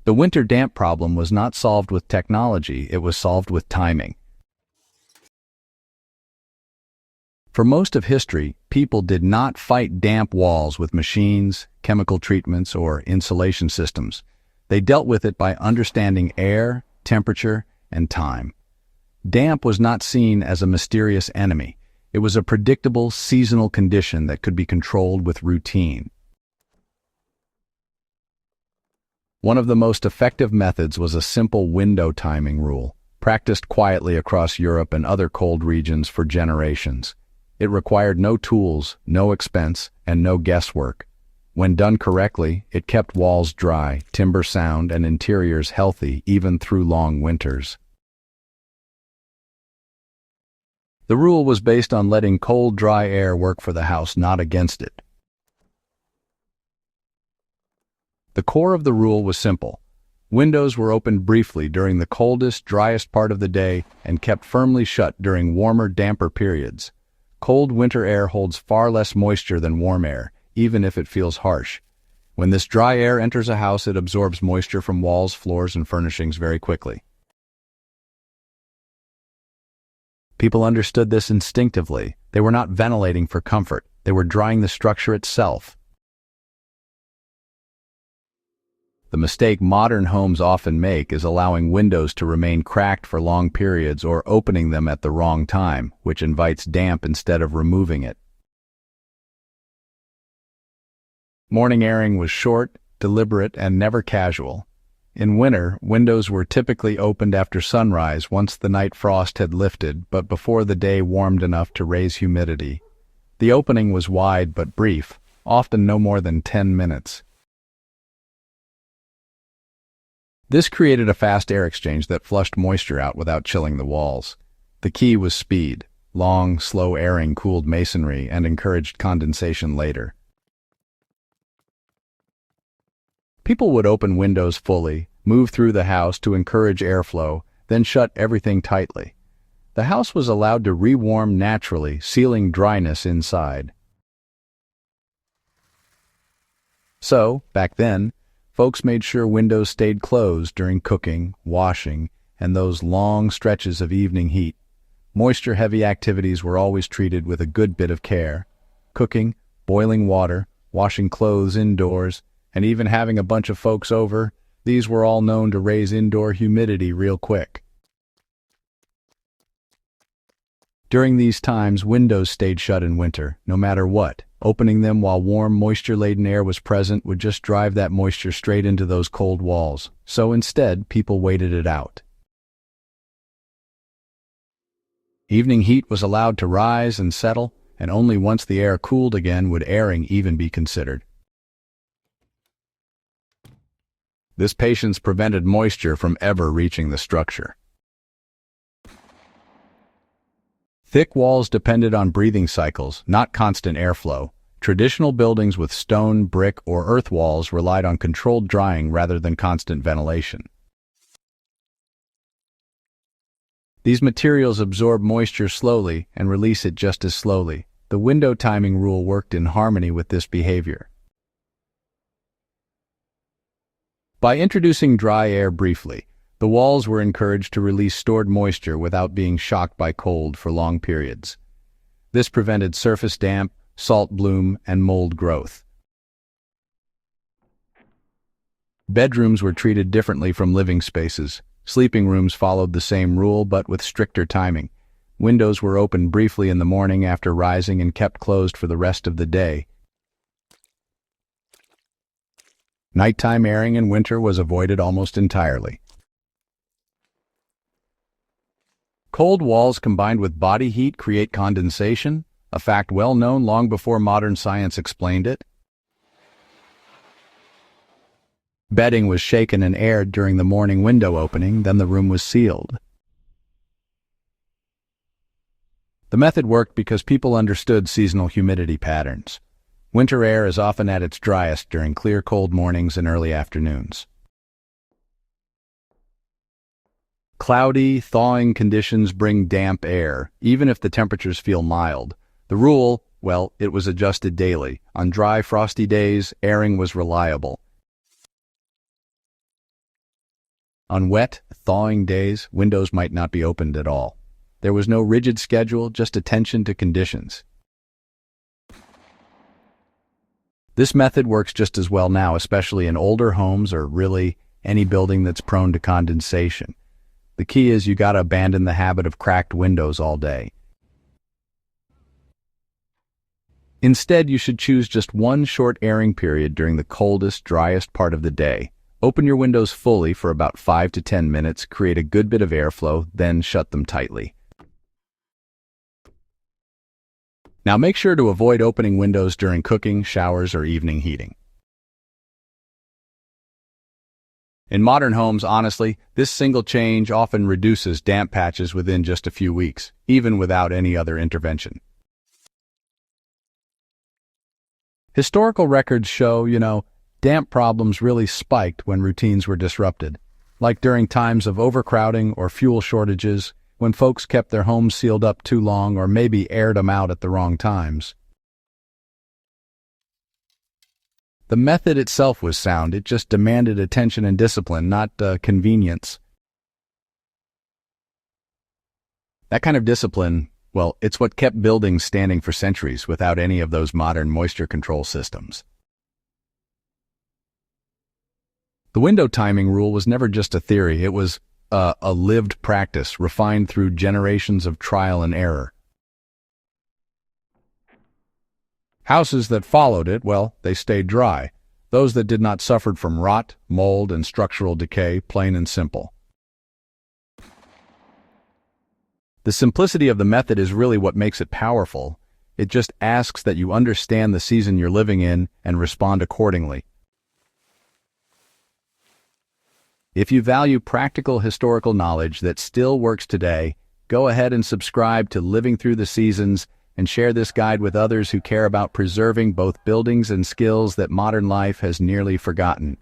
The winter damp problem was not solved with technology, it was solved with timing. For most of history, people did not fight damp walls with machines, chemical treatments, or insulation systems. They dealt with it by understanding air, temperature, and time. Damp was not seen as a mysterious enemy. It was a predictable, seasonal condition that could be controlled with routine. One of the most effective methods was a simple window timing rule, practiced quietly across Europe and other cold regions for generations. It required no tools, no expense, and no guesswork. When done correctly, it kept walls dry, timber sound, and interiors healthy even through long winters. The rule was based on letting cold, dry air work for the house, not against it. The core of the rule was simple. Windows were opened briefly during the coldest, driest part of the day and kept firmly shut during warmer, damper periods. Cold winter air holds far less moisture than warm air, even if it feels harsh. When this dry air enters a house, it absorbs moisture from walls, floors, and furnishings very quickly. People understood this instinctively. They were not ventilating for comfort. They were drying the structure itself. The mistake modern homes often make is allowing windows to remain cracked for long periods or opening them at the wrong time, which invites damp instead of removing it. Morning airing was short, deliberate, and never casual. In winter, windows were typically opened after sunrise once the night frost had lifted, but before the day warmed enough to raise humidity. The opening was wide but brief, often no more than 10 minutes. This created a fast air exchange that flushed moisture out without chilling the walls. The key was speed. Long, slow airing cooled masonry and encouraged condensation later. People would open windows fully, move through the house to encourage airflow, then shut everything tightly. The house was allowed to rewarm naturally, sealing dryness inside. So, back then, folks made sure windows stayed closed during cooking, washing, and those long stretches of evening heat. Moisture-heavy activities were always treated with a good bit of care. Cooking, boiling water, washing clothes indoors, and even having a bunch of folks over, these were all known to raise indoor humidity real quick. During these times, windows stayed shut in winter, no matter what. Opening them while warm, moisture-laden air was present would just drive that moisture straight into those cold walls. So instead, people waited it out. Evening heat was allowed to rise and settle, and only once the air cooled again would airing even be considered. This patience prevented moisture from ever reaching the structure. Thick walls depended on breathing cycles, not constant airflow. Traditional buildings with stone, brick, or earth walls relied on controlled drying rather than constant ventilation. These materials absorb moisture slowly and release it just as slowly. The window timing rule worked in harmony with this behavior. By introducing dry air briefly, the walls were encouraged to release stored moisture without being shocked by cold for long periods. This prevented surface damp, salt bloom, and mold growth. Bedrooms were treated differently from living spaces. Sleeping rooms followed the same rule, but with stricter timing. Windows were opened briefly in the morning after rising and kept closed for the rest of the day. Nighttime airing in winter was avoided almost entirely. Cold walls combined with body heat create condensation, a fact well known long before modern science explained it. Bedding was shaken and aired during the morning window opening, then the room was sealed. The method worked because people understood seasonal humidity patterns. Winter air is often at its driest during clear, cold mornings and early afternoons. Cloudy, thawing conditions bring damp air, even if the temperatures feel mild. The rule, well, it was adjusted daily. On dry, frosty days, airing was reliable. On wet, thawing days, windows might not be opened at all. There was no rigid schedule, just attention to conditions. This method works just as well now, especially in older homes or really any building that's prone to condensation. The key is you gotta abandon the habit of cracked windows all day. Instead, you should choose just one short airing period during the coldest, driest part of the day. Open your windows fully for about 5 to 10 minutes, create a good bit of airflow, then shut them tightly. Now make sure to avoid opening windows during cooking, showers, or evening heating. In modern homes, honestly, this single change often reduces damp patches within just a few weeks, even without any other intervention. Historical records show, damp problems really spiked when routines were disrupted, like during times of overcrowding or fuel shortages, when folks kept their homes sealed up too long or maybe aired them out at the wrong times. The method itself was sound, it just demanded attention and discipline, not convenience. That kind of discipline, well, it's what kept buildings standing for centuries without any of those modern moisture control systems. The window timing rule was never just a theory, it was a lived practice refined through generations of trial and error. Houses that followed it, well, they stayed dry. Those that did not suffered from rot, mold, and structural decay, plain and simple. The simplicity of the method is really what makes it powerful. It just asks that you understand the season you're living in and respond accordingly. If you value practical historical knowledge that still works today, go ahead and subscribe to Living Through the Seasons and share this guide with others who care about preserving both buildings and skills that modern life has nearly forgotten.